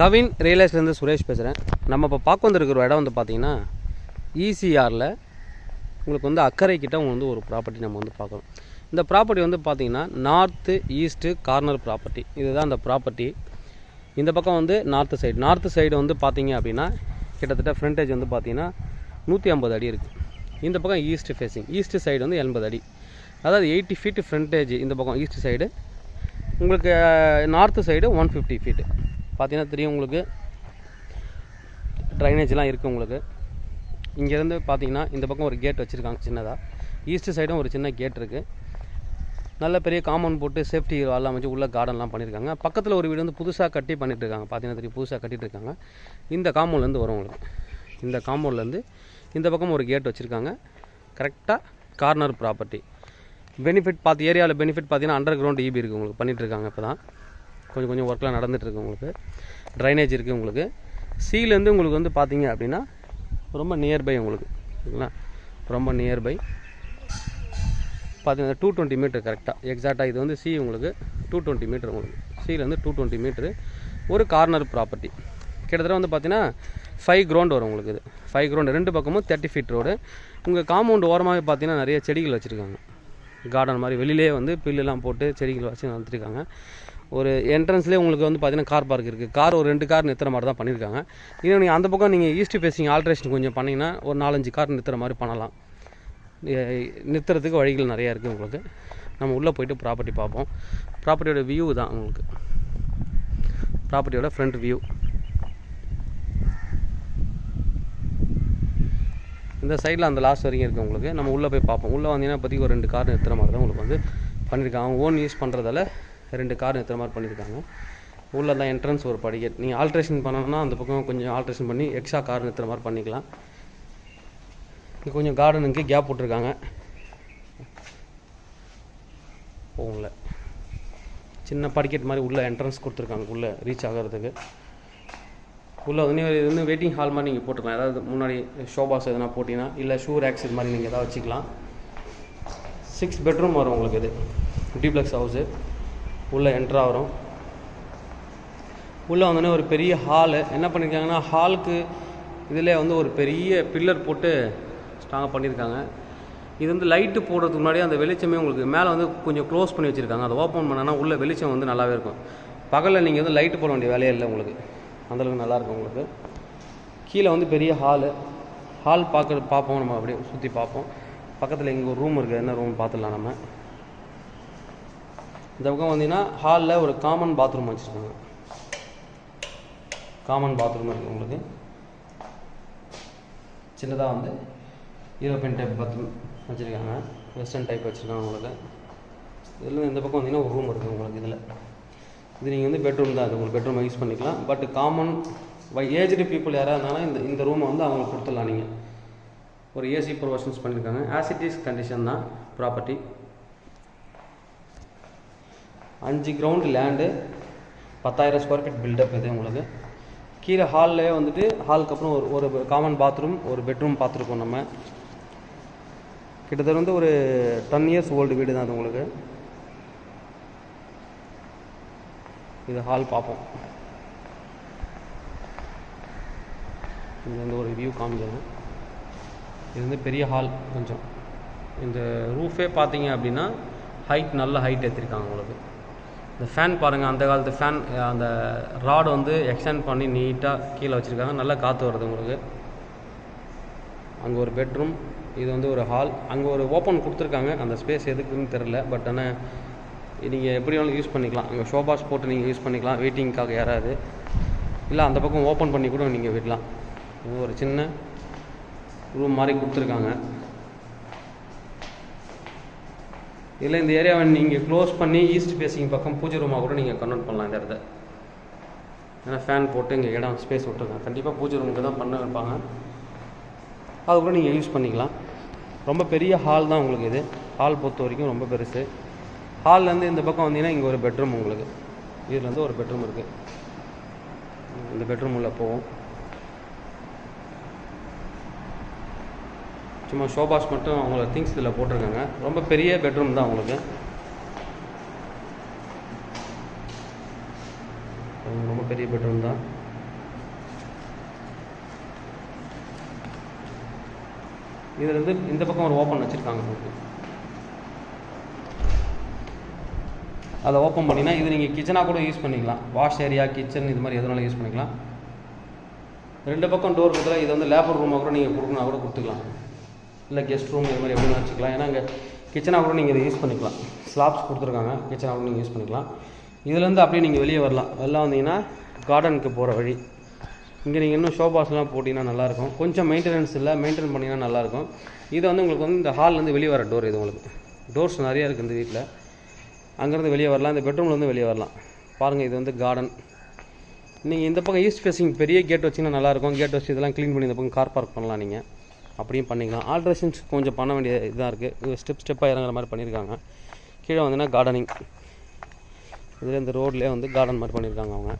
கவின் ரியலைஸ்லேருந்து சுரேஷ் பேசுகிறேன். நம்ம இப்போ பார்க்க வந்திருக்கிற இடம் வந்து பார்த்திங்கன்னா ஈசிஆரில் உங்களுக்கு வந்து அக்கறை கிட்ட உங்களுக்கு வந்து ஒரு ப்ராப்பர்ட்டி நம்ம வந்து பார்க்குறோம். இந்த ப்ராப்பர்ட்டி வந்து பார்த்திங்கன்னா நார்த்து ஈஸ்ட்டு கார்னர் ப்ராப்பர்ட்டி. இதுதான் அந்த ப்ராப்பர்ட்டி. இந்த பக்கம் வந்து நார்த்து சைடு வந்து பார்த்திங்க அப்படின்னா கிட்டத்தட்ட ஃப்ரண்டேஜ் வந்து பார்த்திங்கன்னா 150 அடி இருக்குது. இந்த பக்கம் ஈஸ்ட்டு சைடு வந்து 80 அடி, அதாவது 80 ஃபீட்டு ஃப்ரண்டேஜ். இந்த பக்கம் ஈஸ்ட் சைடு உங்களுக்கு, நார்த்து சைடு 150 ஃபீட்டு பார்த்தீங்கன்னா தெரியும் உங்களுக்கு. ட்ரைனேஜ்லாம் இருக்குது உங்களுக்கு. இங்கேருந்து பார்த்தீங்கன்னா இந்த பக்கம் ஒரு கேட் வச்சுருக்காங்க சின்னதாக. ஈஸ்ட் சைடும் ஒரு சின்ன கேட் இருக்குது. நல்ல பெரிய காம்பவுண்ட் போட்டு சேஃப்டி வால்லாம் வச்சு உள்ள கார்டன்லாம் பண்ணியிருக்காங்க. பக்கத்தில் ஒரு வீடு வந்து புதுசாக கட்டி பண்ணிட்டு இருக்காங்க. பார்த்தீங்கன்னா தெரியும், புதுசாக கட்டிகிட்டு இருக்காங்க. இந்த காம்பவுண்ட்லேருந்து வரும் உங்களுக்கு. இந்த காம்பவுண்ட்லேருந்து இந்த பக்கம் ஒரு கேட் வச்சுருக்காங்க. கரெக்டாக கார்னர் ப்ராப்பர்ட்டி. பெனிஃபிட் ஏரியாவில் பெனிஃபிட் பார்த்தீங்கன்னா அண்டர் கிரவுண்ட் ஈபி இருக்குது உங்களுக்கு, பண்ணிகிட்ருக்காங்க. இப்போ தான் கொஞ்சம் ஒர்க்லாம் நடந்துகிட்ருக்கு உங்களுக்கு. ட்ரைனேஜ் இருக்குது உங்களுக்கு. சீலேருந்து உங்களுக்கு வந்து பார்த்தீங்க அப்படின்னா ரொம்ப நியர்பை உங்களுக்கு, சரிங்களா? ரொம்ப நியர்பை பார்த்தீங்கன்னா 220 மீட்டர் கரெக்டாக எக்ஸாக்டாக. இது வந்து சி உங்களுக்கு 220 மீட்டர் உங்களுக்கு. சீலேருந்து 220 மீட்டரு ஒரு கார்னர் ப்ராப்பர்ட்டி. கிட்டத்தட்ட வந்து பார்த்தீங்கன்னா 5 கிரவுண்ட் வரும் உங்களுக்கு. இது 5 கிரவுண்டு, 2 பக்கமும் 30 ஃபீட் ரோடு. உங்கள் காம்பவுண்ட் ஓரமாகவே பார்த்தீங்கன்னா நிறைய செடிகள் வச்சுருக்காங்க. கார்டன் மாதிரி வெளியிலே வந்து பில்லுலாம் போட்டு செடிகள் வச்சு வளர்த்துருக்காங்க. ஒரு என்ட்ரன்ஸ்லேயே உங்களுக்கு வந்து பார்த்தீங்கன்னா கார் பார்க் இருக்குது. கார் ஒரு 2 கார் நிறுத்துற மாதிரி தான் பண்ணியிருக்காங்க. இன்னும் நீங்கள் அந்த பக்கம் நீங்கள் ஈஸ்ட் ஃபேஸிங் ஆல்ட்ரேஷன் கொஞ்சம் பண்ணிங்கன்னா ஒரு 4-5 கார் நிறுத்துற மாதிரி பண்ணலாம். நிறுத்துறதுக்கு வழிகள் நிறையா இருக்குது உங்களுக்கு. நம்ம உள்ளே போய்ட்டு ப்ராப்பர்ட்டி பார்ப்போம். ப்ராப்பர்ட்டியோட வியூ தான் உங்களுக்கு, ப்ராப்பர்ட்டியோட ஃப்ரண்ட் வியூ. இந்த சைடில் அந்த லாஸ்ட் வரைக்கும் இருக்குது உங்களுக்கு. நம்ம உள்ளே போய் பார்ப்போம். உள்ளே வந்தீங்கன்னா இப்போதைக்கு ஒரு 2 கார் நிறுத்துற மாதிரி தான் உங்களுக்கு வந்து பண்ணியிருக்காங்க. அவங்க ஓன் யூஸ் பண்ணுறதால 2 கார் நிறுத்துற மாதிரி பண்ணியிருக்காங்க. உள்ளே தான் என்ட்ரன்ஸ் ஒரு படிக்கட். நீங்கள் ஆல்ட்ரேஷன் பண்ணணும்னா அந்த பக்கம் கொஞ்சம் ஆல்ட்ரேஷன் பண்ணி எக்ஸ்ட்ரா கார் நிறுத்துற மாதிரி பண்ணிக்கலாம். இங்கே கொஞ்சம் கார்டனுக்கு கேப் போட்டிருக்காங்க. போகல சின்ன படிக்கட் மாதிரி உள்ளே என்ட்ரன்ஸ் கொடுத்துருக்காங்க உள்ளே ரீச் ஆகிறதுக்கு. உள்ளே வந்து இது வந்து வெயிட்டிங் ஹால் மாதிரி நீங்கள் போட்டுக்கலாம். ஏதாவது முன்னாடி ஷோபாஸ் எதனா போட்டிங்கன்னா, இல்லை ஷூ ரேக்ஸ் இது மாதிரி நீங்கள் எதாவது வச்சுக்கலாம். 6 பெட்ரூம் வரும் உங்களுக்கு. இது டியூப்ளெக்ஸ் ஹவுஸு. உள்ளே என்ட்ரா வரும். உள்ளே வந்தோடனே ஒரு பெரிய ஹாலு. என்ன பண்ணியிருக்காங்கன்னா ஹாலுக்கு இதில் வந்து ஒரு பெரிய பில்லர் போட்டு ஸ்ட்ராங்காக பண்ணியிருக்காங்க. இது வந்து லைட்டு போடுறதுக்கு முன்னாடியே அந்த வெளிச்சமே உங்களுக்கு மேலே வந்து கொஞ்சம் க்ளோஸ் பண்ணி வச்சுருக்காங்க. அதை ஓப்பன் பண்ணனா உள்ளே வெளிச்சம் வந்து நல்லாவே இருக்கும். பகலில் நீங்கள் வந்து லைட்டு போட வேண்டிய வேலையே இல்லை உங்களுக்கு. அந்தளவுக்கு நல்லாயிருக்கும் உங்களுக்கு. கீழே வந்து பெரிய ஹால் பார்ப்போம். நம்ம அப்படியே சுற்றி பார்ப்போம். பக்கத்தில் இங்கே ஒரு ரூம் இருக்குது. என்ன ரூம் பார்த்துடலாம் நம்ம. இந்த பக்கம் வந்தீங்கன்னா ஹாலில் ஒரு காமன் பாத்ரூம் வச்சுருக்காங்க. காமன் பாத்ரூம் இருக்குது உங்களுக்கு. சின்னதாக வந்து யூரோப்பியன் டைப் பாத்ரூம் வச்சுருக்காங்க. வெஸ்டர்ன் டைப் வச்சுருக்காங்க உங்களுக்கு. இதில் இந்த பக்கம் வந்தீங்கன்னா ஒரு ரூம் இருக்குது உங்களுக்கு. இது நீங்கள் வந்து பெட்ரூம் தான். அது உங்களுக்கு பெட்ரூம் யூஸ் பண்ணிக்கலாம். பட் காமன் ஏஜ்டு பீப்புள் யாராக இருந்தாலும் இந்த ரூமை வந்து அவங்களுக்கு கொடுத்துடலாம். நீங்கள் ஒரு ஏசி ப்ரொவிஷன்ஸ் பண்ணியிருக்காங்க. ஆசிட்டிஸ் கண்டிஷன் தான் property. 5 ground land, 10,000 square feet built up இது உங்களுக்கு. கீழே ஹால்லே வந்துட்டு ஹாலுக்கு அப்புறம் ஒரு காமன் பாத்ரூம், ஒரு பெட்ரூம் பார்த்துருக்கோம் நம்ம. கிட்டத்தட்ட வந்து ஒரு 10 இயர்ஸ் ஓல்டு வீடு தான் அது உங்களுக்கு. இது ஹால் பார்ப்போம். இது வந்து ஒரு வியூ காமிக்கிறேன். இது வந்து பெரிய ஹால். கொஞ்சம் இந்த ரூஃபே பார்த்தீங்க அப்படின்னா நல்ல ஹைட் ஏற்றிருக்காங்க உங்களுக்கு. இந்த ஃபேன் பாருங்கள், அந்த காலத்து ஃபேன். அந்த ராடு வந்து எக்ஸ்டெண்ட் பண்ணி நீட்டாக கீழே வச்சுருக்காங்க. நல்லா காற்று வருது உங்களுக்கு. அங்கே ஒரு பெட்ரூம், இது வந்து ஒரு ஹால். அங்கே ஒரு ஓப்பன் கொடுத்துருக்காங்க. அந்த ஸ்பேஸ் எதுக்குன்னு தெரில. பட் ஆனால் நீங்கள் எப்படி வேணாலும் யூஸ் பண்ணிக்கலாம். அங்கே ஷோபாஸ் போட்டு நீங்கள் யூஸ் பண்ணிக்கலாம். வெயிட்டிங்காக யாராவது இல்லை அந்த பக்கம் ஓப்பன் பண்ணி கூட நீங்கள் விடலாம். இது ஒரு சின்ன ரூம் மாதிரி கொடுத்துருக்காங்க. இதில் இந்த ஏரியாவை நீங்கள் க்ளோஸ் பண்ணி ஈஸ்ட் ஃபேஸிங் பக்கம் பூஜை ரூமாக கூட நீங்கள் கன்வெர்ட் பண்ணலாம் இந்த இடத்த. ஏன்னா ஃபேன் போட்டு இங்கே இடம் ஸ்பேஸ் விட்டுருக்காங்க. கண்டிப்பாக பூஜை ரூமுக்கு தான் பண்ண வைப்பாங்க. அது கூட நீங்கள் யூஸ் பண்ணிக்கலாம். ரொம்ப பெரிய ஹால் தான் உங்களுக்கு. இது ஹால் பொறுத்த வரைக்கும் ரொம்ப பெருசு. ஹால்லேருந்து இந்த பக்கம் வந்தீங்கன்னா இங்கே ஒரு பெட்ரூம் உங்களுக்கு. இதுலேருந்து ஒரு பெட்ரூம் இருக்குது. இந்த பெட்ரூம் உள்ளே போவோம். சும்மா ஷோபாஸ் மட்டும் அவங்கள திங்ஸ் இதில் போட்டிருக்காங்க. ரொம்ப பெரிய பெட்ரூம் தான் உங்களுக்கு. ரொம்ப பெரிய பெட்ரூம் தான். இதுலேருந்து இந்த பக்கம் ஒரு ஓப்பன் வச்சுருக்காங்க உங்களுக்கு. அதை ஓப்பன் பண்ணினா இது நீங்கள் கிச்சனாக கூட யூஸ் பண்ணிக்கலாம். வாஷ் ஏரியா, கிச்சன் இது மாதிரி எதுனாலும் யூஸ் பண்ணிக்கலாம். 2 பக்கம் டோர் கொடுத்தா இது வந்து லேபர் ரூமாக கூட நீங்கள் கொடுக்கணும் கூட கொடுத்துக்கலாம். இல்லை கெஸ்ட் ரூம் இது மாதிரி எப்படி வச்சுக்கலாம். ஏன்னா இங்கே கிச்சனாக கூட நீங்கள் இதை யூஸ் பண்ணிக்கலாம். ஸ்லாப்ஸ் கொடுத்துருக்காங்க, கிச்சனாக கூட நீங்கள் யூஸ் பண்ணிக்கலாம். இதுலேருந்து அப்படியே நீங்கள் வெளியே வரலாம். வெளில வந்தீங்கன்னா கார்டனுக்கு போகிற வழி. இங்கே நீங்கள் இன்னும் ஷோபாஸ்லாம் போட்டிங்கன்னா நல்லாயிருக்கும். கொஞ்சம் மெயின்டெனன்ஸ் இல்லை, மெயின்டைன் பண்ணிங்கன்னா நல்லாயிருக்கும். இது வந்து உங்களுக்கு வந்து இந்த ஹால்லேருந்து வெளியே வர டோர். இது உங்களுக்கு டோர்ஸ் நிறையா இருக்குது இந்த வீட்டில். அங்கேருந்து வெளியே வரலாம், இந்த பெட்ரூம்லேருந்து வெளியே வரலாம். பாருங்கள், இது வந்து கார்டன். நீங்கள் இந்த பக்கம் ஈஸ்ட் ஃபேஸிங் பெரிய கேட் வச்சிங்கன்னா நல்லாயிருக்கும். கேட் வச்சு இதெல்லாம் க்ளீன் பண்ணி இந்த பக்கம் கார் பார்க் பண்ணலாம். நீங்கள் அப்படியும் பண்ணிக்கலாம். ஆல்ட்ரேஷன்ஸ் கொஞ்சம் பண்ண வேண்டிய இதாக இருக்குது. இது ஸ்டெப்பாக இறங்குற மாதிரி பண்ணியிருக்காங்க. கீழே வந்துன்னா கார்டனிங். இதில் இந்த ரோட்லேயே வந்து கார்டன் மாதிரி பண்ணியிருக்காங்க அவங்க.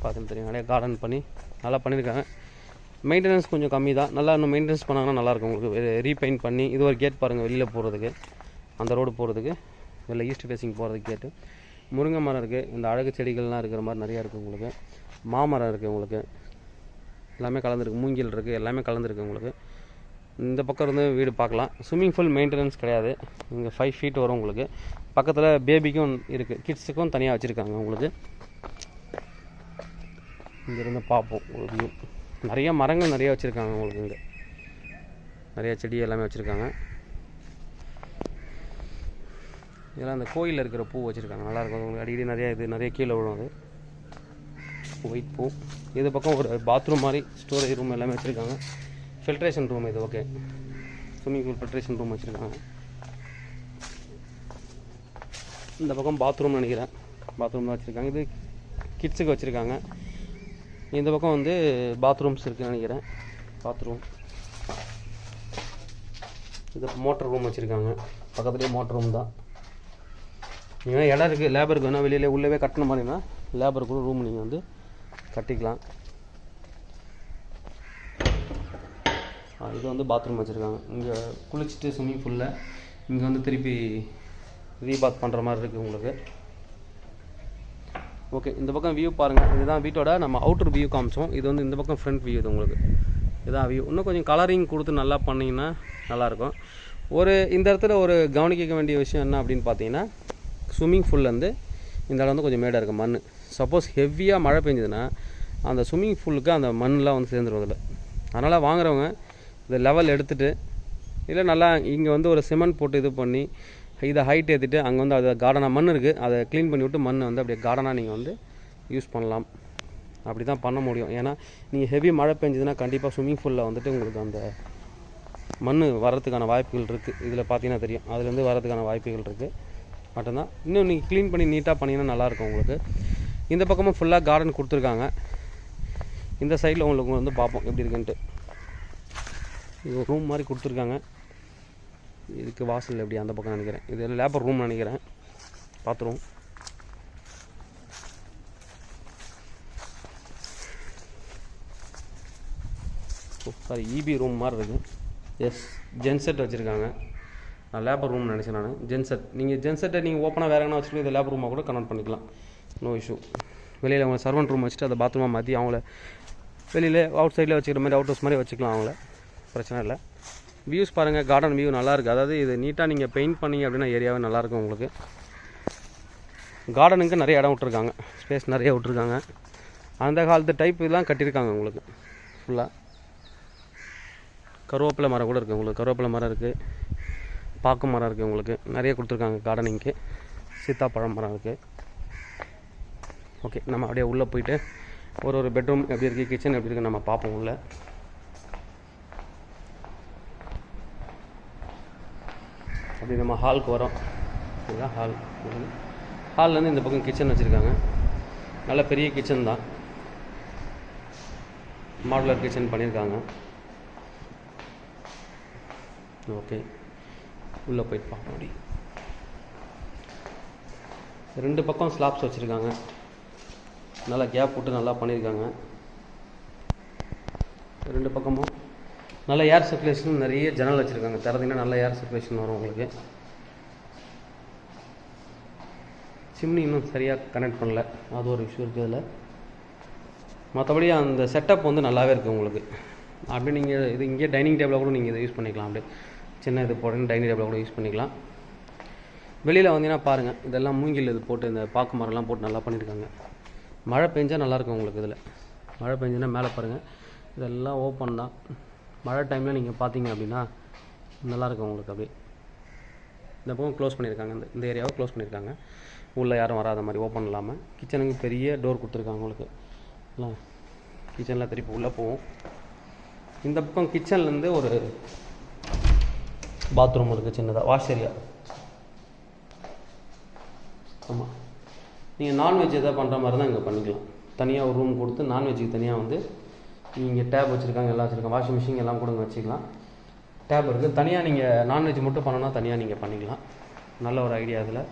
பார்த்துன்னு தெரியும், நிறைய கார்டன் பண்ணி நல்லா பண்ணியிருக்காங்க. மெயின்டெனன்ஸ் கொஞ்சம் கம்மி தான். நல்லா இன்னும் மெயின்டெனன்ஸ் பண்ணாங்கன்னா நல்லாயிருக்கும் உங்களுக்கு. ரீபெயிண்ட் பண்ணி இது ஒரு கேட் பாருங்கள், வெளியில் போகிறதுக்கு, அந்த ரோடு போகிறதுக்கு, வெளில ஈஸ்ட் ஃபேஸிங் போகிறதுக்கு கேட்டு. முருங்கை மரம் இருக்குது. இந்த அழகு செடிகள்லாம் இருக்கிற மாதிரி நிறையா இருக்குது உங்களுக்கு. மாமரம் இருக்குது உங்களுக்கு. எல்லாமே கலந்துருக்கு. மூங்கில் இருக்குது, எல்லாமே கலந்துருக்கு உங்களுக்கு. இந்த பக்கம் இருந்து வீடு பார்க்கலாம். ஸ்விம்மிங் பூல் மெயின்டெனன்ஸ் கிடையாது. இங்கே 5 ஃபீட் வரும் உங்களுக்கு. பக்கத்தில் பேபிக்கும் இருக்குது, கிட்ஸுக்கும் தனியாக வச்சுருக்காங்க உங்களுக்கு. இங்கேருந்து பார்ப்போம் உங்களுக்கு. நிறைய மரங்கள் நிறையா வச்சுருக்காங்க உங்களுக்கு. இங்கே நிறையா செடி எல்லாமே வச்சுருக்காங்க. இதெல்லாம் அந்த கோயிலில் இருக்கிற பூ வச்சுருக்காங்க, நல்லாயிருக்கும் உங்களுக்கு. அடிக்கடி நிறைய கீழே விழும். அது ஒயிட் பூ. இது பக்கம் ஒரு பாத்ரூம் மாதிரி ஸ்டோரேஜ் ரூம் எல்லாமே வச்சுருக்காங்க. ஃபில்ட்ரேஷன் ரூம் இது. Okay, swimming pool filtration room வச்சுருக்காங்க. இந்த பக்கம் பாத்ரூம் நினைக்கிறேன், பாத்ரூம் தான் வச்சுருக்காங்க. இது கிட்ஸுக்கு வச்சுருக்காங்க. இந்த பக்கம் வந்து பாத்ரூம்ஸ் இருக்குதுன்னு நினைக்கிறேன். பாத்ரூம். இது மோட்டர் ரூம் வச்சுருக்காங்க. பக்கத்துலேயே மோட்டர் ரூம் தான். நீங்கள் இடம் இருக்குது, லேபருக்கு வேணால் வெளியிலே உள்ளவே கட்டண மாதிரினா லேபருக்கு கூட ரூம் நீங்கள் வந்து கட்டிக்கலாம். இது வந்து பாத்ரூம் வச்சுருக்காங்க. இங்கே குளிச்சுட்டு ஸ்விம்மிங் பூலில் இங்கே வந்து திருப்பி ரீபாத் பண்ணுற மாதிரி இருக்குது உங்களுக்கு. ஓகே, இந்த பக்கம் வியூ பாருங்கள். இதுதான் வீட்டோட நம்ம அவுட்டர் வியூ காமிச்சோம். இது வந்து இந்த பக்கம் ஃப்ரண்ட் வியூ. இது உங்களுக்கு இதுதான் வியூ. இன்னும் கொஞ்சம் கலரிங் கொடுத்து நல்லா பண்ணிங்கன்னா நல்லாயிருக்கும். இந்த இடத்துல ஒரு கவனிக்க வேண்டிய விஷயம் என்ன அப்படின்னு பார்த்தீங்கன்னா, ஸ்விம்மிங் பூல்லேருந்து இந்த இடம் வந்து கொஞ்சம் மேடாக இருக்குது, மண். சப்போஸ் ஹெவியாக மழை பெஞ்சதுன்னா அந்த ஸ்விம்மிங் பூலுக்கு அந்த மண்ணெலாம் வந்து சேர்ந்துடும் அதில். அதனால் வாங்குறவங்க இந்த லெவல் எடுத்துகிட்டு, இல்லை நல்லா இங்கே வந்து ஒரு சிமெண்ட் போட்டு இது பண்ணி இதை ஹைட் ஏற்றிட்டு அங்கே வந்து அது கார்டனாக மண் இருக்குது, அதை க்ளீன் பண்ணி விட்டு மண் வந்து அப்படியே கார்டனாக நீங்கள் வந்து யூஸ் பண்ணலாம். அப்படி தான் பண்ண முடியும். ஏன்னா நீங்கள் ஹெவி மழை பெஞ்சதுன்னா கண்டிப்பாக ஸ்விம்மிங் பூலில் வந்துட்டு உங்களுக்கு அந்த மண் வரதுக்கான வாய்ப்புகள் இருக்குது. இதில் பார்த்தீங்கன்னா தெரியும், அதுலேருந்து வரதுக்கான வாய்ப்புகள் இருக்குது மட்டும்தான். இன்னும் நீங்கள் க்ளீன் பண்ணி நீட்டாக பண்ணிங்கன்னா நல்லாயிருக்கும் உங்களுக்கு. இந்த பக்கமும் ஃபுல்லாக கார்டன் கொடுத்துருக்காங்க. இந்த சைடில் உங்களுக்கு வந்து பார்ப்போம் எப்படி இருக்குன்ட்டு. இது ஒரு ரூம் மாதிரி கொடுத்துருக்காங்க. இதுக்கு வாசல் எப்படி அந்த பக்கம் நினைக்கிறேன். இது லேபர் ரூம் நினைக்கிறேன், பாத்ரூம். சாரி, இபி ரூம் மாதிரி இருக்குது. எஸ், ஜென்செட் வச்சுருக்காங்க. நான் லேபர் ரூம் நினச்சேன் நான். ஜென்செட் நீங்கள் ஜென்செட்டை நீங்கள் ஓப்பனாக வேறு எங்கன்னா வச்சுட்டு இதை லேபர் ரூமாக கூட கன்வெர்ட் பண்ணிக்கலாம், நோ இஷ்யூ. வெளியில் அவங்க சர்வெண்ட் ரூம் வச்சுட்டு அதை பாத்ரூமாக மாற்றி அவங்கள வெளியில் அவுட் சைடில் வச்சுக்கிற மாதிரி அவுட் ஹவுஸ் மாதிரி வச்சுக்கலாம், அவங்கள பிரச்சனை இல்லை. வியூஸ் பாருங்கள், கார்டன் வியூ நல்லாயிருக்கு. அதாவது இது நீட்டாக நீங்கள் பெயிண்ட் பண்ணிங்க அப்படின்னா ஏரியாவே நல்லாயிருக்கும் உங்களுக்கு. கார்டனுக்கு நிறைய இடம் விட்ருக்காங்க, ஸ்பேஸ் நிறைய விட்ருக்காங்க. அந்த காலத்து டைப் இதெல்லாம் கட்டியிருக்காங்க உங்களுக்கு. ஃபுல்லாக கருவேப்பிலை மரம் கூட இருக்குது உங்களுக்கு. கருவேப்பிலை மரம் இருக்குது, பாக்கு மரம் இருக்குது உங்களுக்கு. நிறைய கொடுத்துருக்காங்க கார்டனிங்க்கு. சீத்தாப்பழம் மரம் இருக்குது. ஓகே, நம்ம அப்படியே உள்ளே போயிட்டு ஒரு பெட்ரூம் எப்படி இருக்குது, கிச்சன் எப்படி இருக்குது நம்ம பார்ப்போம் உள்ளே. அப்படி நம்ம ஹாலுக்கு வரோம். இதுதான் ஹால். ஹால்லேருந்து இந்த பக்கம் கிச்சன் வச்சுருக்காங்க. நல்ல பெரிய கிச்சன் தான், மாடுலர் கிச்சன் பண்ணியிருக்காங்க. ஓகே, உள்ளே போயிட்டு பார்ப்போம். அப்படி 2 பக்கம் ஸ்லாப்ஸ் வச்சுருக்காங்க. நல்லா கேப் விட்டு நல்லா பண்ணியிருக்காங்க. 2 பக்கமும் நல்ல ஏர் சர்க்குலேஷன், நிறைய ஜன்னல் வச்சுருக்காங்க. திறந்தீங்கன்னா நல்ல ஏர் சர்க்குலேஷன் வரும் உங்களுக்கு. சிம்னி இன்னும் சரியாக கனெக்ட் பண்ணல, அது ஒரு இஷ்யூ இருக்குது அதில். மற்றபடி அந்த செட்டப் வந்து நல்லாவே இருக்குது உங்களுக்கு. அப்படியே நீங்கள் இது இங்கே டைனிங் டேபிளில் கூட நீங்கள் இதை யூஸ் பண்ணிக்கலாம். அப்படியே சின்ன இது போட்டு டைனிங் டேபிளில் கூட யூஸ் பண்ணிக்கலாம். வெளியில் வந்தீங்கன்னா பாருங்கள், இதெல்லாம் மூங்கில் இது போட்டு இந்த பாக்கு மரம்லாம் போட்டு நல்லா பண்ணியிருக்காங்க. மழை பெஞ்சால் நல்லாயிருக்கும் உங்களுக்கு. இதில் மழை பெஞ்சுன்னா மேலே பாருங்கள், இதெல்லாம் ஓப்பன் தான். மழை டைமில் நீங்கள் பார்த்தீங்க அப்படின்னா நல்லாயிருக்கும் உங்களுக்கு. அப்படியே இந்த பக்கம் க்ளோஸ் பண்ணியிருக்காங்க, இந்த ஏரியாவை க்ளோஸ் பண்ணியிருக்காங்க. உள்ளே யாரும் வராத மாதிரி ஓப்பன் இல்லாமல். கிச்சனுக்கு பெரிய டோர் கொடுத்துருக்காங்க உங்களுக்கு. கிச்சனில் திருப்பி உள்ளே போவோம். இந்த பக்கம் கிச்சன்லேருந்து ஒரு பாத்ரூம் இருக்குது சின்னதாக, வாஷ் ஏரியா. ஆமாம், நீங்கள் நான்வெஜ் எதாவது பண்ணுற மாதிரி தான் இங்கே பண்ணிக்கலாம். தனியாக ஒரு ரூம் கொடுத்து நான்வெஜ்ஜுக்கு தனியாக வந்து இங்கே டேப் வச்சுருக்காங்க, எல்லாம் வச்சுருக்காங்க. வாஷிங் மிஷின் எல்லாம் கூட வச்சுக்கலாம். டேப் இருக்குது. தனியாக நீங்கள் நான்வெஜ் மட்டும் பண்ணணும்னா தனியாக நீங்கள் பண்ணிக்கலாம். நல்ல ஒரு ஐடியா இதில்.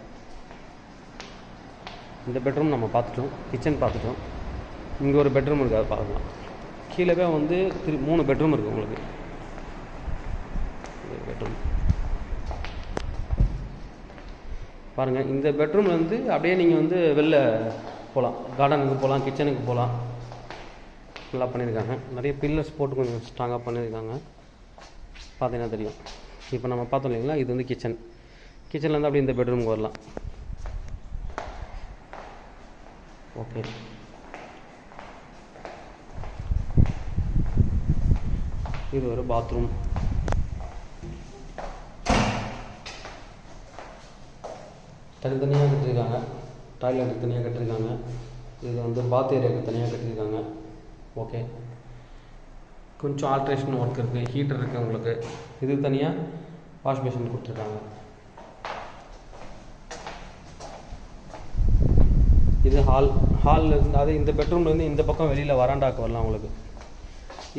இந்த பெட்ரூம் நம்ம பார்த்துட்டோம், கிச்சன் பார்த்துட்டோம். இங்கே ஒரு பெட்ரூம் இருக்குது, அதை பார்க்கலாம். கீழே வந்து 3 பெட்ரூம் இருக்குது உங்களுக்கு. பெட்ரூம் பாருங்கள். இந்த பெட்ரூம்லேருந்து அப்படியே நீங்கள் வந்து வெளில போகலாம், கார்டனுக்கு போகலாம், கிச்சனுக்கு போகலாம். நல்லா பண்ணியிருக்காங்க. நிறைய பில்லர்ஸ் போட்டு கொஞ்சம் ஸ்ட்ராங்காக பண்ணியிருக்காங்க. பார்த்தீங்கன்னா தெரியும். இப்போ நம்ம பார்த்தோம் இல்லைங்களா, இது வந்து கிச்சன். கிச்சன்லேருந்து அப்படியே இந்த பெட்ரூமுக்கு வரலாம். ஓகே, இது ஒரு பாத்ரூம். தனித்தனியாக கட்டியிருக்காங்க. டாய்லெட் தனியாக கட்டியிருக்காங்க. இது வந்து பாத் ஏரியாவுக்கு தனியாக கட்டியிருக்காங்க. ஓகே, கொஞ்சம் ஆல்ட்ரேஷன் ஒர்க் இருக்குது. ஹீட்டர் இருக்குது உங்களுக்கு. இது தனியாக வாஷ் பேஷன் கொடுத்துருக்காங்க. இது ஹாலில் இருந்து, அது இந்த பெட்ரூம்லேருந்து இந்த பக்கம் வெளியில் வராண்டாக்கு வரலாம் உங்களுக்கு.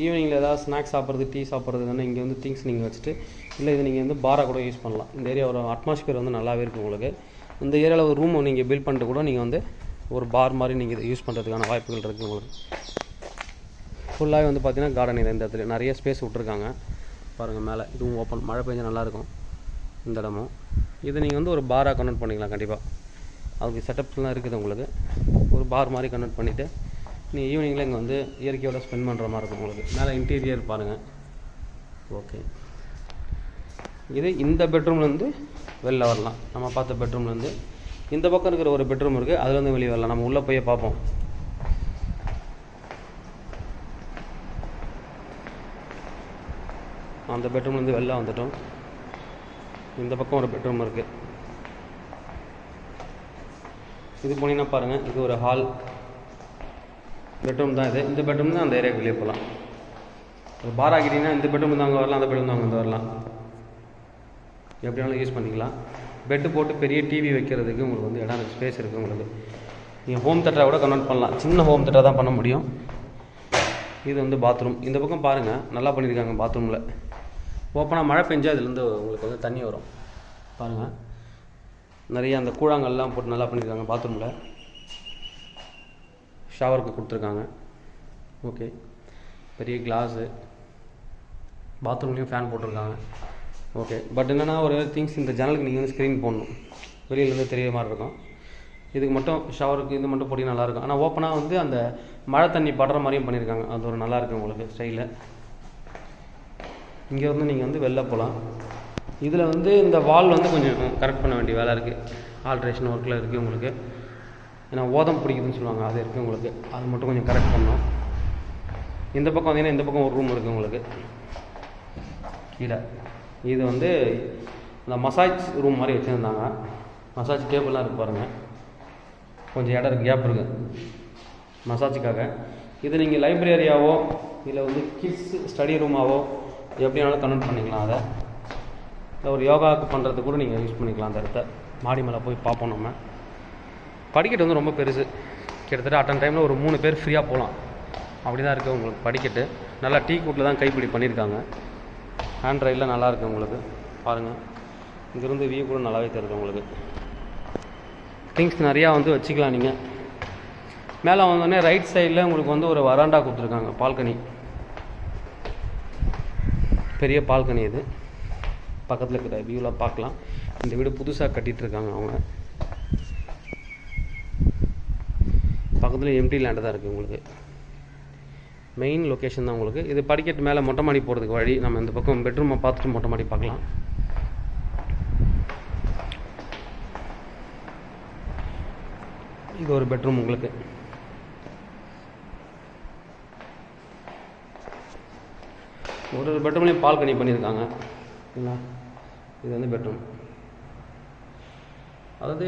ஈவினிங்கில் ஏதாவது ஸ்நாக்ஸ் சாப்பிட்றது, டீ சாப்பிட்றது தானே, இங்கே வந்து திங்ஸ் நீங்கள் வச்சுட்டு, இல்லை இது நீங்கள் வந்து பாராக கூட யூஸ் பண்ணலாம். இந்த ஏரியா ஒரு அட்மாஸ்பியர் வந்து நல்லாவே இருக்குது உங்களுக்கு. இந்த ஏரியாவில் ஒரு ரூம் நீங்கள் பில்ட் பண்ணிட்டு கூட நீங்கள் வந்து ஒரு பார் மாதிரி நீங்கள் இதை யூஸ் பண்ணுறதுக்கான வாய்ப்புகள் இருக்குது உங்களுக்கு. ஃபுல்லாகவே வந்து பார்த்தீங்கன்னா கார்டன் இந்த இடத்துல நிறைய ஸ்பேஸ் விட்ருக்காங்க பாருங்கள். மேலே இதுவும் ஓப்பன், மழை பெஞ்சா நல்லாயிருக்கும் இந்த இடமும். இதை நீங்கள் வந்து ஒரு பாராக கன்வெர்ட் பண்ணிக்கலாம் கண்டிப்பாக. அதுக்கு செட்டப்ஸ்லாம் இருக்குது உங்களுக்கு. ஒரு பார் மாதிரி கன்வெர்ட் பண்ணிவிட்டு நீங்கள் ஈவினிங்கில் இங்கே வந்து இயற்கையோட ஸ்பெண்ட் பண்ணுற மாதிரி இருக்கும் உங்களுக்கு. மேலே இன்டீரியர் பாருங்கள். ஓகே, இது இந்த பெட்ரூம்லேருந்து வெளில வரலாம். நம்ம பார்த்த பெட்ரூம்லேருந்து இந்த பக்கம் இருக்கிற ஒரு பெட்ரூம் இருக்குது, அதுலேருந்து வெளியே வரலாம். நம்ம உள்ளே போய் பார்ப்போம். அந்த பெட்ரூம்லேருந்து வெளில வந்துட்டோம். இந்த பக்கம் ஒரு பெட்ரூம் இருக்குது. இது போனீங்கன்னா பாருங்கள், இது ஒரு ஹால் பெட்ரூம் தான். இது இந்த பெட்ரூம் தான் அந்த ஏரியாவுக்கு வெளியே போகலாம். ஒரு பார் ஆகிட்டீங்கன்னா இந்த பெட்ரூம் தான் அங்கே வரலாம், அந்த பெட்ரூம் தான் அங்கே வந்து வரலாம். எப்படினாலும் யூஸ் பண்ணிக்கலாம். பெட்டு போட்டு பெரிய டிவி வைக்கிறதுக்கு உங்களுக்கு வந்து இடம் இருக்குது, ஸ்பேஸ் இருக்குது உங்களுக்கு. நீங்கள் ஹோம் தேட்டரை கூட கன்வெர்ட் பண்ணலாம். சின்ன ஹோம் தேட்டரை தான் பண்ண முடியும். இது வந்து பாத்ரூம். இந்த பக்கம் பாருங்கள், நல்லா பண்ணியிருக்காங்க. பாத்ரூமில் ஓப்பனாக மழை பெஞ்சால் இதுலேருந்து உங்களுக்கு வந்து தண்ணி வரும் பாருங்கள். நிறைய அந்த கூழாங்கல்லாம் போட்டு நல்லா பண்ணியிருக்காங்க. பாத்ரூமில் ஷவருக்கு கொடுத்துருக்காங்க. ஓகே, பெரிய கிளாஸு. பாத்ரூம்லேயும் ஃபேன் போட்டிருக்காங்க. ஓகே, பட் என்னென்னா ஒரு திங்ஸ், இந்த ஜன்னலுக்கு நீங்கள் வந்து ஸ்க்ரீன் போடணும், வெளியிலேருந்து தெரிய மாதிரி இருக்கும். இதுக்கு மட்டும் ஷவருக்கு இது மட்டும் போட்டி நல்லாயிருக்கும். ஆனால் ஓப்பனாக வந்து அந்த மழை தண்ணி படுற மாதிரியும் பண்ணியிருக்காங்க. அது ஒரு நல்லாயிருக்கு உங்களுக்கு ஸ்டைலில். இங்கே வந்து நீங்கள் வந்து வெளில போகலாம். இதில் வந்து இந்த வால் வந்து கொஞ்சம் கரெக்ட் பண்ண வேண்டிய வேலை இருக்குது. ஆல்ட்ரேஷன் ஒர்க்கில் இருக்குது உங்களுக்கு. ஏன்னா ஓதம் பிடிக்குதுன்னு சொல்லுவாங்க, அது இருக்குது உங்களுக்கு. அது மட்டும் கொஞ்சம் கரெக்ட் பண்ணணும். இந்த பக்கம் வந்தீங்கன்னா இந்த பக்கம் ஒரு ரூம் இருக்குது உங்களுக்கு கீழே. இது வந்து இந்த மசாஜ் ரூம் மாதிரி வச்சுருந்தாங்க. மசாஜ் டேபிள்லாம் இருக்குது பாருங்கள். கொஞ்சம் இடம் இருக்குது, கேப் இருக்குது மசாஜுக்காக. இது நீங்கள் லைப்ரரியாவோ இல்லை வந்து கிட்ஸ் ஸ்டடி ரூமாவோ எப்படினாலும் கன்வெர்ட் பண்ணிக்கலாம். அதை இல்லை ஒரு யோகாவுக்கு பண்ணுறதுக்கு கூட நீங்கள் யூஸ் பண்ணிக்கலாம். அந்த இடத்த மாடி மேலே போய் பார்ப்போம். நம்ம படிக்கட்டு வந்து ரொம்ப பெருசு. கிட்டத்தட்ட அட்டன் டைமில் ஒரு 3 பேர் ஃப்ரீயாக போகலாம். அப்படி தான் இருக்குது உங்களுக்கு படிக்கட்டு. நல்லா டீ கூட்டில் தான் கைப்பிடி பண்ணியிருக்காங்க. ஹேண்ட் ரைடில் நல்லாயிருக்கு உங்களுக்கு பாருங்கள். இங்கேருந்து வியூ கூட நல்லாவே தெரியுது உங்களுக்கு. திங்ஸ் நிறையா வந்து வச்சுக்கலாம் நீங்கள். மேலே வந்தோடனே ரைட் சைடில் உங்களுக்கு வந்து ஒரு வராண்டா கொடுத்துருக்காங்க, பால்கனி. பெரிய பால்கனி. இது பக்கத்தில் இருக்கிற வியூலாம் பார்க்கலாம். இந்த வீடு புதுசாக கட்டிகிட்ருக்காங்க அவங்க. பக்கத்தில் எம்டி லேண்டு தான் இருக்குது உங்களுக்கு. மெயின் லொக்கேஷன் தான் உங்களுக்கு. இது படிக்கட்டு மேலே மொட்டை மாடி போகிறதுக்கு வழி. நம்ம இந்த பக்கம் பெட்ரூமை பார்த்துட்டு மொட்டை மாடி பார்க்கலாம். இது ஒரு பெட்ரூம் உங்களுக்கு. ஒரு பெட்ரூம்லேயும் பால்கனி பண்ணியிருக்காங்க. ஓகேங்களா, இது வந்து பெட்ரூம். அதாவது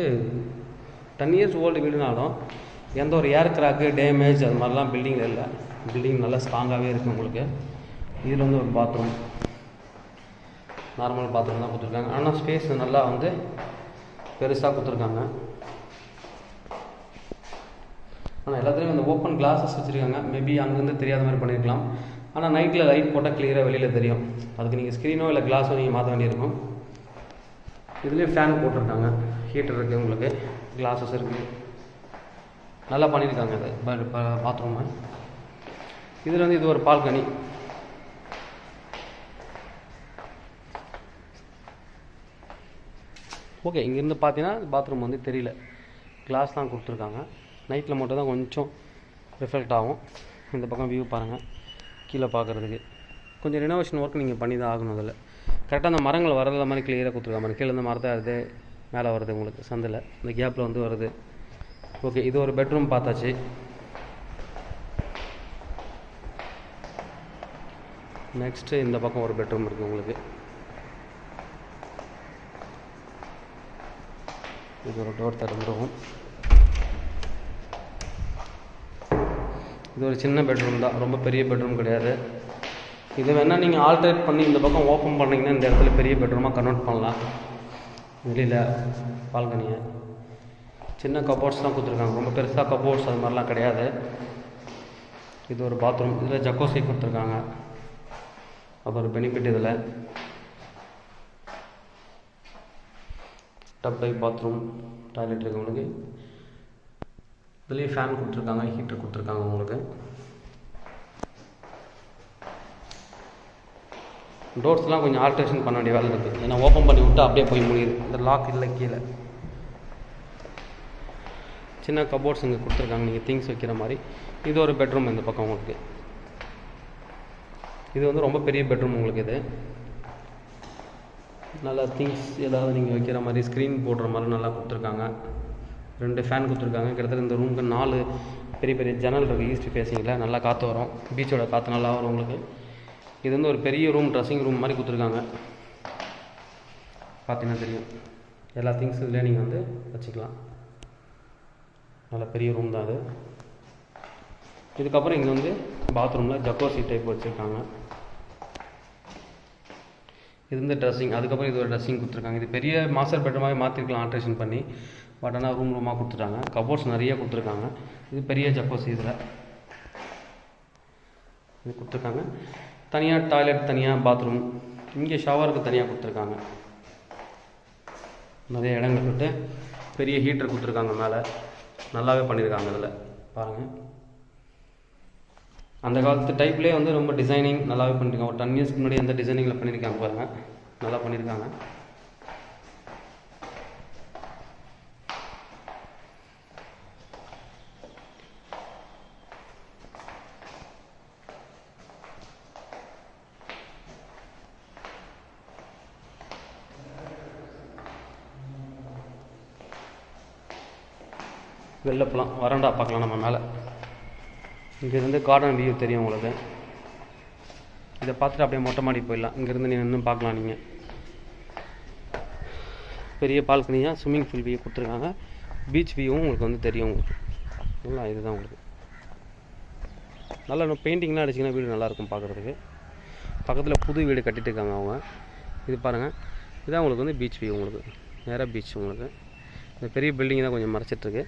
10 இயர்ஸ் ஓல்டு வீடுனாலும் எந்த ஒரு ஏர் கிராக்கு டேமேஜ் அது மாதிரிலாம் பில்டிங்கில் இல்லை. பில்டிங் நல்லா ஸ்ட்ராங்காகவே இருக்குது உங்களுக்கு. இதில் வந்து ஒரு பாத்ரூம், நார்மல் பாத்ரூம் தான் கொடுத்துருக்காங்க. ஆனால் ஸ்பேஸ் நல்லா வந்து பெருசாக கொடுத்துருக்காங்க. ஆனால் எல்லாத்துலேயும் இந்த ஓப்பன் கிளாஸஸ் வச்சுருக்காங்க. மேபி அங்கேருந்து தெரியாத மாதிரி பண்ணியிருக்கலாம். ஆனால் நைட்டில் லைட் போட்டால் கிளியராக வெளியில் தெரியும். அதுக்கு நீங்கள் ஸ்க்ரீனோ இல்லை கிளாஸோ நீங்கள் மாற்ற வேண்டியிருக்கும். இதுலேயே ஃபேன் போட்டிருக்காங்க, ஹீட்டர் இருக்குது உங்களுக்கு, கிளாஸஸ் இருக்குது. நல்லா பண்ணியிருக்காங்க இது பாத்ரூமை. இதில் வந்து இது ஒரு பால்கனி. ஓகே, இங்கேருந்து பார்த்தீங்கன்னா பாத்ரூம் வந்து தெரியல, கிளாஸ் தான் கொடுத்துருக்காங்க. நைட்டில் மட்டும் தான் கொஞ்சம் ரிஃப்ளெக்ட் ஆகும். இந்த பக்கம் வியூ பாருங்கள், கீழே பார்க்குறதுக்கு கொஞ்சம் ரினோவேஷன் ஒர்க் நீங்கள் பண்ணி தான் ஆகணும். அதில் கரெக்டாக அந்த மரங்கள் வரது மாதிரி கிளியராக கொடுத்துருக்காங்க. மாதிரி கீழே இந்த மரத்தை வருது, மேலே வருது உங்களுக்கு சந்தில், இந்த கேப்பில் வந்து வருது. ஓகே, இது ஒரு பெட்ரூம் பார்த்தாச்சு. நெக்ஸ்ட்டு இந்த பக்கம் ஒரு பெட்ரூம் இருக்குது உங்களுக்கு. இது ஒரு டோர் திறந்துருக்கும். இது ஒரு சின்ன பெட்ரூம் தான், ரொம்ப பெரிய பெட்ரூம் கிடையாது. இது வேணால் நீங்கள் ஆல்ட்ரேட் பண்ணி இந்த பக்கம் ஓப்பன் பண்ணிங்கன்னா இந்த இடத்துல பெரிய பெட்ரூமாக கன்வெர்ட் பண்ணலாம். வெளியில் பால்கனியை சின்ன கபோர்ட்ஸ் தான் கொடுத்துருக்காங்க. ரொம்ப பெருசாக கபோர்ட்ஸ் அது மாதிரிலாம் கிடையாது. இது ஒரு பாத்ரூம். இதில் ஜக்கோசி கொடுத்துருக்காங்க. அது ஒரு பெனிஃபிட். இதில் டப் டைப் பாத்ரூம், டாய்லெட் இருக்குது உங்களுக்கு. இதுலேயே ஃபேன் கொடுத்துருக்காங்க, ஹீட்டர் கொடுத்துருக்காங்க உங்களுக்கு. டோர்ஸ்லாம் கொஞ்சம் ஆல்ட்ரேஷன் பண்ண வேண்டிய வேலை இருக்குது. ஏன்னா ஓப்பன் பண்ணி விட்டு அப்படியே போய் முடியுது. இந்த லாக் இல்லை கீழே. சின்ன கபோர்ட்ஸ் இங்கே கொடுத்துருக்காங்க நீங்கள் திங்ஸ் வைக்கிற மாதிரி. இது ஒரு பெட்ரூம் இந்த பக்கம் உங்களுக்கு. இது வந்து ரொம்ப பெரிய பெட்ரூம் உங்களுக்கு. இது நல்லா திங்ஸ் ஏதாவது நீங்கள் வைக்கிற மாதிரி ஸ்க்ரீன் போடுற மாதிரி நல்லா கொடுத்துருக்காங்க. 2 ஃபேன் கொடுத்துருக்காங்க. கிட்டத்தட்ட இந்த ரூமுக்கு 4 பெரிய பெரிய ஜன்னல் இருக்குது. ஈஸ்ட் ஃபேஸிங்கில் நல்லா காற்று வரும், பீச்சோட காற்று நல்லா வரும் உங்களுக்கு. இது வந்து ஒரு பெரிய ரூம், ட்ரெஸ்ஸிங் ரூம் மாதிரி கொடுத்துருக்காங்க. பார்த்தீங்கன்னா தெரியும், எல்லா திங்ஸ் இதில் நீங்கள் வந்து வச்சுக்கலாம். நல்ல பெரிய ரூம் தான் அது. இதுக்கப்புறம் இங்கே வந்து பாத்ரூமில் ஜக்கோசி டைப் வச்சுருக்காங்க. இது வந்து ட்ரெஸ்ஸிங். அதுக்கப்புறம் இது ஒரு ட்ரெஸ்ஸிங் கொடுத்துருக்காங்க. இது பெரிய மாஸ்டர் பெட்ரூமாகவே மாற்றிருக்கலாம் ஆல்ட்ரேஷன் பண்ணி. பட் ஆனால் ரூமாக கொடுத்துட்டாங்க. கபோர்ட்ஸ் நிறைய கொடுத்துருக்காங்க. இது பெரிய ஜக்கோசி. இதில் இது கொடுத்துருக்காங்க. தனியாக டாய்லெட், தனியாக பாத்ரூம். இங்கே ஷவருக்கு தனியாக கொடுத்துருக்காங்க. நிறைய இடங்கள் விட்டு பெரிய ஹீட்டர் கொடுத்துருக்காங்க மேலே. நல்லாவே பண்ணியிருக்காங்க. இதில் பாருங்கள், அந்த காலத்து டைப்லேயே வந்து ரொம்ப டிசைனிங் நல்லாவே பண்ணியிருக்காங்க. ஒரு 10 இயர்ஸ்க்கு முன்னாடி எந்த டிசைனிங்கில் பண்ணியிருக்காங்க பாருங்கள், நல்லா பண்ணியிருக்காங்க. வெளில போகலாம், வராண்டா பார்க்கலாம் நம்ம மேலே. இங்கேருந்து கார்டன் வியூ தெரியும் உங்களுக்கு. இதை பார்த்துட்டு அப்படியே மொட்டை மாடி போயிடலாம். இங்கேருந்து நீங்கள் இன்னும் பார்க்கலாம். நீங்கள் பெரிய பால்கனியாக ஸ்விம்மிங் பூல் வியூ கொடுத்துருக்காங்க. பீச் வியூவும் உங்களுக்கு வந்து தெரியும் உங்களுக்கு. நல்லா இதுதான் உங்களுக்கு நல்லா இன்னும் பெயிண்டிங்லாம் அடிச்சிங்கன்னா வீடு நல்லாயிருக்கும் பார்க்குறதுக்கு. பக்கத்தில் புது வீடு கட்டிட்டு இருக்காங்க அவங்க. இது பாருங்கள், இதுதான் உங்களுக்கு வந்து பீச் வியூ. உங்களுக்கு நேராக பீச். உங்களுக்கு இந்த பெரிய பில்டிங் தான் கொஞ்சம் மறைச்சிட்ருக்கு.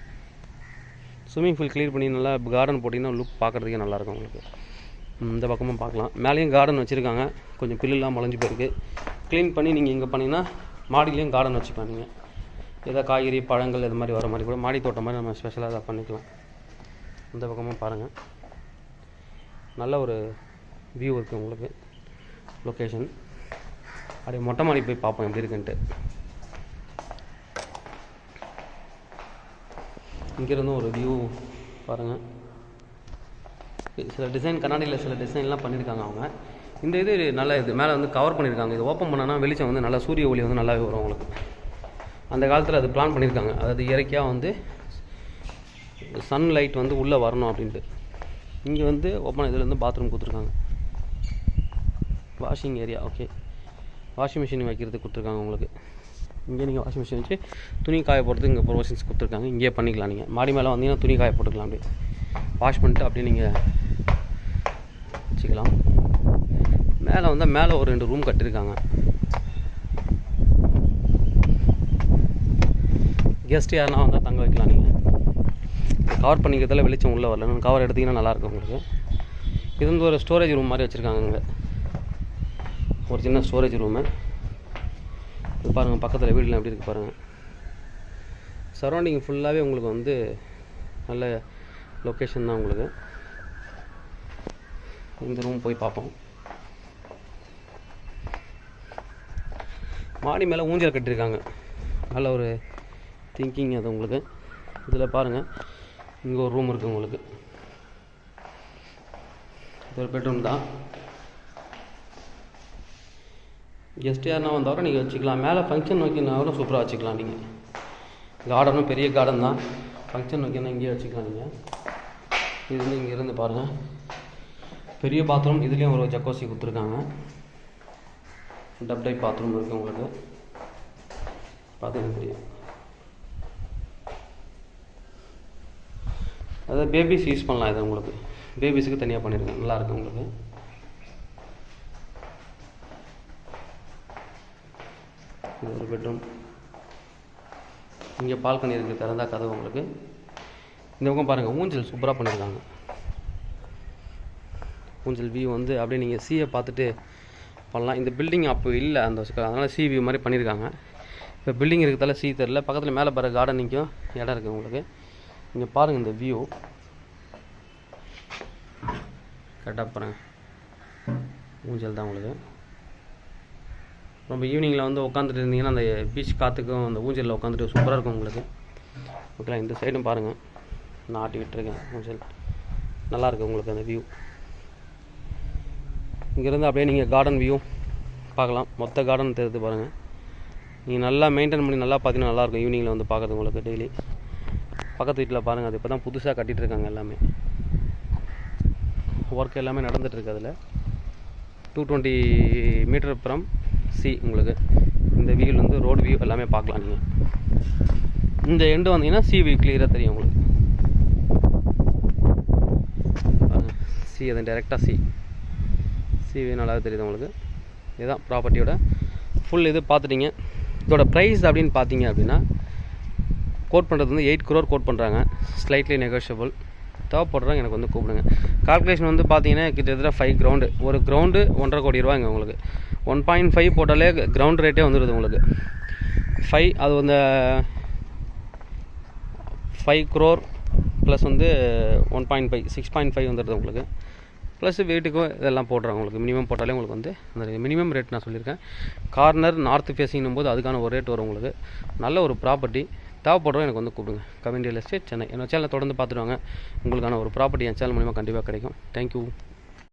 ஸ்விம்மிங் பூல் க்ளீன் பண்ணி நல்லா கார்டன் போட்டிங்கன்னா லுக் பார்க்குறதுக்கே நல்லாயிருக்கும் உங்களுக்கு. இந்த பக்கமும் பார்க்கலாம். மேலேயும் கார்டன் வச்சுருக்காங்க. கொஞ்சம் பில்லுலாம் மலைஞ்சு போயிருக்கு. க்ளீன் பண்ணி நீங்கள் இங்கே பண்ணிங்கன்னா மாடிலையும் கார்டன் வச்சுக்கலாம். நீங்கள் ஏதாவது காய்கறி, பழங்கள் இது மாதிரி வர மாதிரி கூட மாடி தோட்டம் மாதிரி நம்ம ஸ்பெஷலாக அதை பண்ணிக்கலாம். இந்த பக்கமும் பாருங்கள், நல்ல ஒரு வியூ இருக்குது உங்களுக்கு. லொக்கேஷன் அப்படியே மொட்டை மாடி போய் பார்ப்போம் எப்படி இருக்குன்ட்டு. இங்கேருந்து ஒரு வியூ பாருங்கள். சில டிசைன் கண்ணாடியில் சில டிசைன்லாம் பண்ணியிருக்காங்க அவங்க. இந்த இது நல்ல இது மேலே வந்து கவர் பண்ணியிருக்காங்க. இது ஓப்பன் பண்ணனா வெளிச்சம் வந்து நல்லா சூரிய ஒளி வந்து நல்லாவே வரும் உங்களுக்கு. அந்த காலத்தில் அது பிளான் பண்ணியிருக்காங்க. அதாவது இயற்கையாக வந்து சன்லைட் வந்து உள்ளே வரணும் அப்படின்ட்டு. இங்கே வந்து ஓப்பன் இதில் வந்து பாத்ரூம் கொடுத்துருக்காங்க. Washing area okay. Washing machine வைக்கிறதுக்கு கொடுத்துருக்காங்க உங்களுக்கு. இங்கே நீங்கள் வாஷிங் மிஷின் வச்சு துணி காய போடுறதுக்கு இங்கே ப்ரொவிஷன்ஸ் கொடுத்துருக்காங்க. இங்கேயே பண்ணிக்கலாம். நீங்கள் மாடி மேலே வந்தீங்கன்னா துணி காய போட்டுக்கலாம். அப்படியே வாஷ் பண்ணிட்டு அப்படியே நீங்கள் வச்சுக்கலாம். மேலே வந்தால் மேலே ஒரு 2 ரூம் கட்டியிருக்காங்க. கெஸ்ட் யாருன்னா வந்தால் தங்க வைக்கலாம். நீங்கள் கவர் பண்ணிக்கிறதால வெளிச்சம் உள்ளே வரல. கவர் எடுத்திங்கன்னா நல்லாயிருக்கும் உங்களுக்கு. இது வந்து ஒரு ஸ்டோரேஜ் ரூம் மாதிரி வச்சுருக்காங்க. இங்கே ஒரு சின்ன ஸ்டோரேஜ் ரூமு. இது பாருங்கள் பக்கத்தில் வீடுலாம் எப்படி இருக்குது பாருங்கள். சரௌண்டிங் ஃபுல்லாகவே உங்களுக்கு வந்து நல்ல லொக்கேஷன் தான் உங்களுக்கு. இந்த ரூம் போய் பார்ப்போம். மாடி மேலே ஊஞ்சல் கட்டியிருக்காங்க. நல்ல ஒரு திங்கிங் அது உங்களுக்கு. இதில் பாருங்கள் இங்கே ஒரு ரூம் இருக்குது உங்களுக்கு. இது ஒரு பெட்ரூம் தான். கெஸ்ட் யாருன்னா வந்தவரை நீங்கள் வச்சுக்கலாம். மேலே ஃபங்க்ஷன் வைக்கணுன்னாலும் சூப்பராக வச்சுக்கலாம். நீங்கள் கார்டனும் பெரிய கார்டன் தான். ஃபங்க்ஷன் வைக்கணும் இங்கேயே வச்சுக்கலாம். நீங்கள் இது வந்து இங்கேருந்து பாருங்கள் பெரிய பாத்ரூம். இதுலேயும் ஒரு ஜக்கோசி கொடுத்துருக்காங்க. டப் டைப் பாத்ரூம் இருக்குது உங்களுக்கு. பார்த்தீங்கன்னா தெரியும். அதாவது பேபிஸ் யூஸ் பண்ணலாம். இது உங்களுக்கு பேபிஸுக்கு தனியாக பண்ணியிருக்கேன். நல்லாயிருக்கு உங்களுக்கு. இது ஒரு பெட்ரூம். இங்கே பால்கனி இருக்குது. திறந்தா கதவு உங்களுக்கு. இந்த பக்கம் பாருங்கள் ஊஞ்சல் சூப்பராக பண்ணியிருக்காங்க. ஊஞ்சல் வியூ வந்து அப்படியே நீங்கள் சீயை பார்த்துட்டு பண்ணலாம். இந்த பில்டிங் அப்போ இல்லை அந்த அதனால் சி வியூ மாதிரி பண்ணியிருக்காங்க. இப்போ பில்டிங் இருக்கிறதால சி தெரில. பக்கத்தில் மேலே பாரு கார்டனிங்கும் இடம் இருக்குது உங்களுக்கு. இங்கே பாருங்கள் இந்த வியூ கரெக்டாக பாருங்கள். ஊஞ்சல் தான் உங்களுக்கு. ரொம்ப ஈவினிங்கில் வந்து உட்காந்துட்டு இருந்தீங்கன்னா அந்த பீச் காற்றுக்கும் அந்த ஊஞ்சலில் உட்காந்துட்டு சூப்பராக இருக்கும் உங்களுக்கு. ஓகேங்களா. இந்த சைடும் பாருங்கள் நான் ஆட்டி விட்டுருக்கேன். ஊஞ்சல் நல்லாயிருக்கு உங்களுக்கு அந்த வியூ. இங்கேருந்து அப்படியே நீங்கள் கார்டன் வியூ பார்க்கலாம். மொத்த கார்டன் தெரியுது பாருங்கள். நீங்கள் நல்லா மெயின்டைன் பண்ணி நல்லா பார்த்தீங்கன்னா நல்லாயிருக்கும் ஈவினிங்கில் வந்து பார்க்குறது உங்களுக்கு. டெய்லி பக்கத்து வீட்டில் பாருங்கள். அது இப்போ தான் புதுசாக கட்டிகிட்டு இருக்காங்க. எல்லாமே ஒர்க் எல்லாமே நடந்துகிட்ருக்கு. அதில் 220 மீட்டர் ஃப்ரம் சி உங்களுக்கு. இந்த வியூவில் வந்து ரோடு வியூ எல்லாமே பார்க்கலாம். நீங்கள் இந்த எண்டு வந்தீங்கன்னா சி வியூ கிளியராக தெரியும் உங்களுக்கு. சி அது டேரெக்டாக சி வியூ நல்லா தெரியுது உங்களுக்கு. இதுதான் ப்ராப்பர்ட்டியோட ஃபுல் இது பார்த்துட்டிங்க. இதோட ப்ரைஸ் அப்படின்னு பார்த்தீங்க அப்படின்னா கோட் பண்ணுறது வந்து 8 crore கோட் பண்ணுறாங்க. Slightly negotiable. தேவைப்படுறாங்க எனக்கு வந்து கூப்பிடுங்க. கால்குலேஷன் வந்து பார்த்தீங்கன்னா கிட்டத்தட்ட 5 கிரவுண்டு. ஒரு கிரவுண்டு 1.5 கோடி ரூபாய்ங்க உங்களுக்கு. 1.5 போட்டாலே கிரவுண்ட் ரேட்டே வந்துடுது உங்களுக்கு. 5 அது வந்து 5 crore ப்ளஸ் வந்து 1.5 6.5 வந்துடுது உங்களுக்கு. ப்ளஸ் வீட்டுக்கும் இதெல்லாம் போடுறாங்க உங்களுக்கு. மினிமம் போட்டாலே உங்களுக்கு வந்து அந்த மினிமம் ரேட் நான் சொல்லியிருக்கேன். கார்னர் நார்த் ஃபேஸிங்கும் போது அதுக்கான ஒரு ரேட் வரும் உங்களுக்கு. நல்ல ஒரு ப்ராப்பர்ட்டி. தேவைப்படுறோம் எனக்கு வந்து கூப்பிடுங்க. Kavin real estate Chennai. என்னோட சேனலை தொடர்ந்து பார்த்துட்டு வாங்க. உங்களுக்கான ஒரு ப்ராப்பர்ட்டி என் சேனல் மூலிமா கண்டிப்பாக கிடைக்கும். தேங்க்யூ.